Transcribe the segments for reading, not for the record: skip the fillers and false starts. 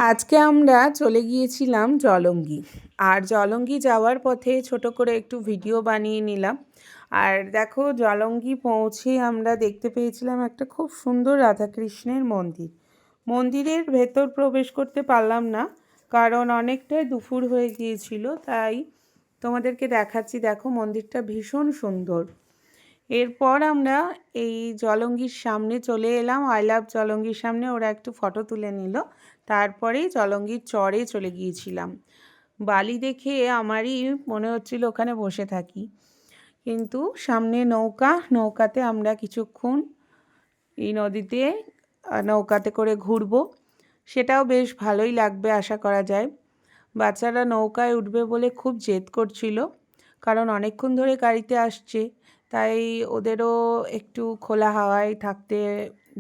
আজকে আমরা চলে গিয়েছিলাম জলঙ্গি। আর জলঙ্গি যাওয়ার পথে ছোট করে একটু ভিডিও বানিয়ে নিলাম। আর দেখো, জলঙ্গি পৌঁছে আমরা দেখতে পেয়েছিলাম একটা খুব সুন্দর রাধাকৃষ্ণের মন্দির। মন্দিরের ভেতর প্রবেশ করতে পারলাম না, কারণ অনেকটাই দুপুর হয়ে গিয়েছিল। তাই তোমাদেরকে দেখাচ্ছি, দেখো মন্দিরটা ভীষণ সুন্দর। এরপর আমরা এই জলঙ্গির সামনে চলে এলাম, আই লাভ জলঙ্গির সামনে। ওরা একটু ফটো তুলে নিল, তারপরেই জলঙ্গির চরে চলে গিয়েছিলাম। বালি দেখে আমারই মনে হচ্ছিল ওখানে বসে থাকি, কিন্তু সামনে নৌকাতে আমরা কিছুক্ষণ এই নদীতে নৌকাতে করে ঘুরবো। সেটাও বেশ ভালোই লাগবে আশা করা যায়। বাচ্চারা নৌকায় উঠবে বলে খুব জেদ করছিল, কারণ অনেকক্ষণ ধরে গাড়িতে আসছে, তাই ওদেরও একটু খোলা হাওয়ায় থাকতে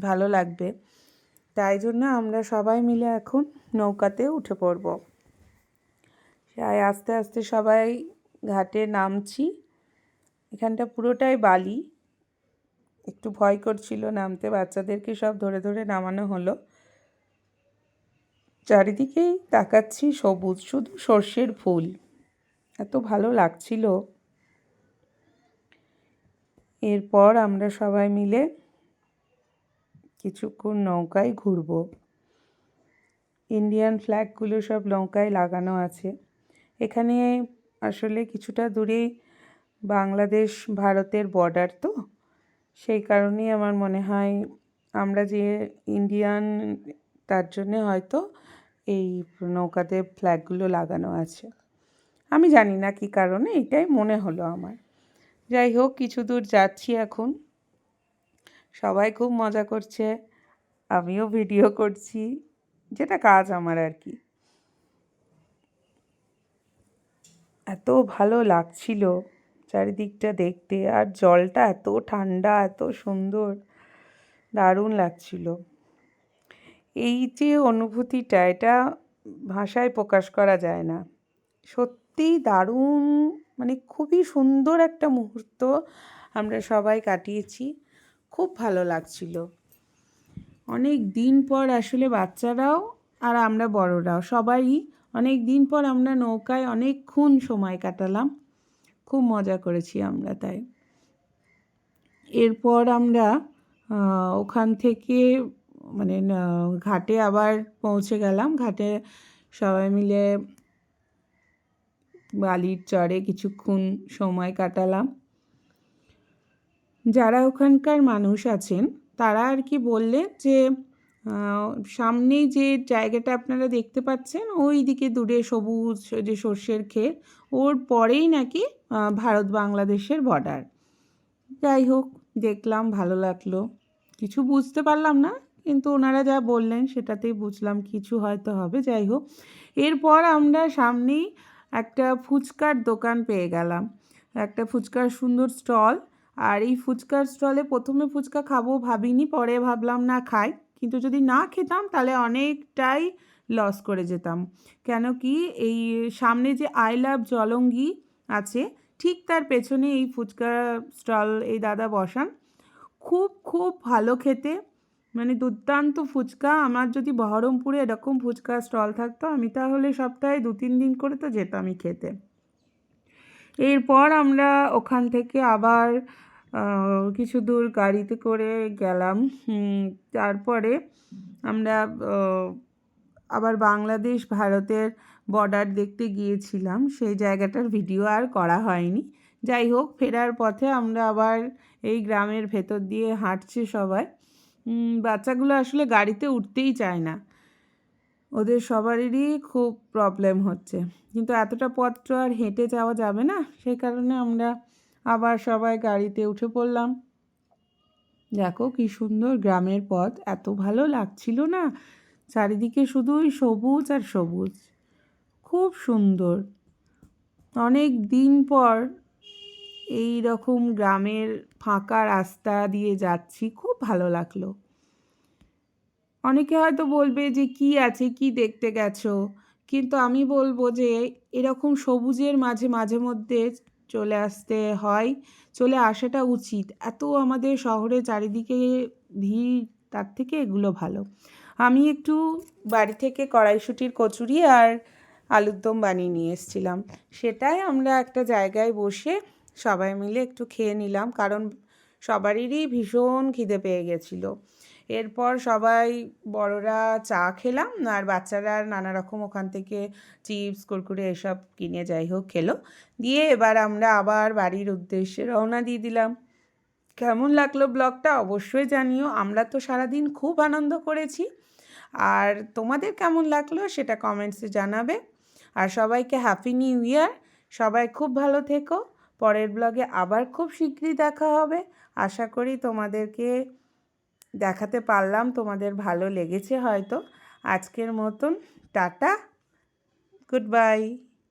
ভালো লাগবে। তাই জন্য আমরা সবাই মিলে এখন নৌকাতে উঠে পড়ব। তাই আস্তে আস্তে সবাই ঘাটে নামছি। এখানটা পুরোটাই বালি, একটু ভয় করছিল নামতে, বাচ্চাদেরকে সব ধরে ধরে নামানো হলো। চারিদিকেই তাকাচ্ছি, সবুজ, শুধু সর্ষের ফুল, এত ভালো লাগছিল। এরপর আমরা সবাই মিলে কিছুক্ষণ নৌকায় ঘুরব। ইন্ডিয়ান ফ্ল্যাগগুলো সব নৌকায় লাগানো আছে। এখানে আসলে কিছুটা দূরেই বাংলাদেশ ভারতের বর্ডার, তো সেই কারণেই আমার মনে হয় আমরা যে ইন্ডিয়ান, তার জন্যে হয়তো এই নৌকাতে ফ্ল্যাগগুলো লাগানো আছে। আমি জানি না কী কারণে, এটাই মনে হলো আমার। যাই হোক, কিছু দূর যাচ্ছি এখন। সবাই খুব মজা করছে, আমিও ভিডিও করছি, যেটা কাজ আমার আর কি। এত ভালো লাগছিল চারিদিকটা দেখতে, আর জলটা এত ঠান্ডা, এত সুন্দর, দারুণ লাগছিল। এই যে অনুভূতিটা, এটা ভাষায় প্রকাশ করা যায় না। সত্যিই দারুণ, মানে খুবই সুন্দর একটা মুহূর্ত আমরা সবাই কাটিয়েছি। খুব ভালো লাগছিল। অনেক দিন পর আসলে বাচ্চারাও আর আমরা বড়রাও সবাই অনেক দিন পর আমরা নৌকায় অনেকক্ষণ সময় কাটালাম। খুব মজা করেছি আমরা। তাই এরপর আমরা ওখান থেকে মানে ঘাটে আবার পৌঁছে গেলাম। ঘাটে সবাই মিলে বালির চরে কিছুক্ষণ সময় কাটালাম। যারা ওখানকার মানুষ আছেন তারা আর কি বললেন যে সামনেই যে জায়গাটা আপনারা দেখতে পাচ্ছেন, ওই দিকে দূরে সবুজ যে সর্ষের ক্ষেত, ওর পরেই নাকি ভারত বাংলাদেশের বর্ডার। যাই হোক, দেখলাম, ভালো লাগলো। কিছু বুঝতে পারলাম না, কিন্তু ওনারা যা বললেন সেটাতেই বুঝলাম কিছু হয়তো হবে। যাই হোক, এরপর আমরা সামনেই একটা ফুচকার দোকান পেয়ে গেলাম, একটা ফুচকার সুন্দর স্টল। আর এই ফুচকার স্টলে প্রথমে ফুচকা খাবো ভাবিনি, পরে ভাবলাম না খাই, কিন্তু যদি না খেতাম তাহলে অনেকটাই লস করে যেতাম। কেন কি, এই সামনে যে আই লাভ জলঙ্গি আছে, ঠিক তার পেছনে এই ফুচকা স্টল এই দাদা বসান। খুব খুব ভালো খেতে, মানে দুর্দান্ত ফুচকা। আমার যদি বহরমপুরে এরকম ফুচকা স্টল থাকতো, আমি তাহলে সপ্তাহে 2-3 দিন করে তো যেতামই খেতে। এরপর আমরা ওখান থেকে আবার কিছু দূর গাড়িতে করে গেলাম। তারপরে আমরা আবার বাংলাদেশ ভারতের বর্ডার দেখতে গিয়েছিলাম। সেই জায়গাটার ভিডিও আর করা হয়নি। যাই হোক, ফেরার পথে আমরা আবার এই গ্রামের ভেতর দিয়ে হাঁটছি সবাই। বাচ্চাগুলো আসলে গাড়িতে উঠতেই চায় না, ওদের সবারই খুব প্রবলেম হচ্ছে, কিন্তু এতটা পথ তো আর হেঁটে যাওয়া যাবে না, সেই কারণে আমরা আবার সবাই গাড়িতে উঠে পড়লাম। দেখো কি সুন্দর গ্রামের পথ, এত ভালো লাগছিল না, চারিদিকে শুধুই সবুজ আর সবুজ, খুব সুন্দর। অনেক দিন পর এই রকম গ্রামের ফাঁকা রাস্তা দিয়ে যাচ্ছি, খুব ভালো লাগলো। অনেকে হয়তো বলবে যে কি আছে, কি দেখতে গেছো, কিন্তু আমি বলবো যে এরকম সবুজের মাঝে মাঝে মধ্যে চলে আসতে হয়, চলে আসাটা উচিত। এত আমাদের শহরে চারিদিকে ভিড়, তার থেকে এগুলো ভালো। আমি একটু বাড়ি থেকে কড়াইশুঁটির কচুরি আর আলুর দম বানিয়ে নিয়ে এসেছিলাম। সেটাই আমরা একটা জায়গায় বসে সবাই মিলে একটু খেয়ে নিলাম, কারণ সবারই ভীষণ খিদে পেয়ে গেছিলো। এরপর সবাই বড়রা চা খেলাম, আর বাচ্চারা নানা রকম ওখান থেকে চিপস কুরকুরে এসব কিনে যাই হোক খেলো। দিয়ে এবার আমরা আবার বাড়ির উদ্দেশ্যে রওনা দিয়ে দিলাম। কেমন লাগলো ব্লগটা অবশ্যই জানিও। আমরা তো সারাদিন খুব আনন্দ করেছি, আর তোমাদের কেমন লাগলো সেটা কমেন্টসে জানাবে। আর সবাইকে হ্যাপি নিউ ইয়ার। সবাই খুব ভালো থেকো। পরের ব্লগে আবার খুব শীঘ্রই দেখা হবে। আশা করি তোমাদেরকে দেখাতে পারলাম, তোমাদের ভালো লেগেছে হয়তো। আজকের মতন টাটা, গুড বাই।